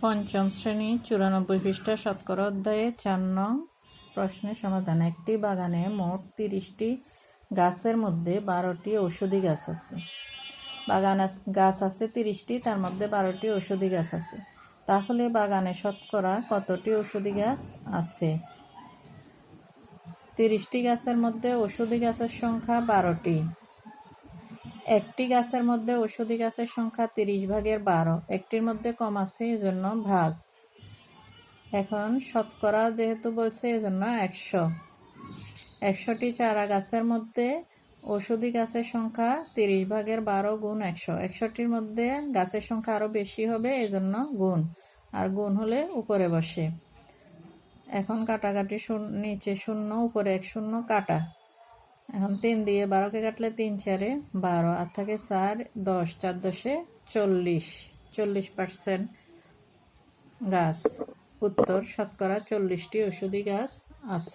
পঞ্চম শ্রেণী 94 পৃষ্ঠা শতকরা অধ্যায়ে 4 নং প্রশ্নের সমাধান। একটি বাগানে মোট 30টি গাছের মধ্যে 12টি ঔষধি গাছ আছে। গাছ আছে 30টি, তার মধ্যে 12টি ঔষধি গাছ আছে। তাহলে বাগানে শতকরা কতটি ঔষধি গাছ আছে? 30টি গাছের মধ্যে ঔষধি গাছের সংখ্যা 12টি। একটি গাছের মধ্যে ঔষধি গাছের সংখ্যা 30/12। একটির মধ্যে কম আছে, এজন্য ভাগ। এখন শতকরা যেহেতু বলছে, এজন্য 100। 100টি চারা গাছের মধ্যে ঔষধি গাছের সংখ্যা 30/12 গুণ 100। 100টির মধ্যে গাছের সংখ্যা আরও বেশি হবে, এজন্য গুণ। আর গুণ হলে উপরে বসে। এখন কাটাকাটি, নিচে 0, উপরে 1 শূন্য, কাটা। এখন 3 দিয়ে 12কে কাটলে 3 4 12, আর থাকে 4 10, 4 10 40। 40% গাছ। উত্তর, শতকরা 40টি ঔষধি গাছ আছে।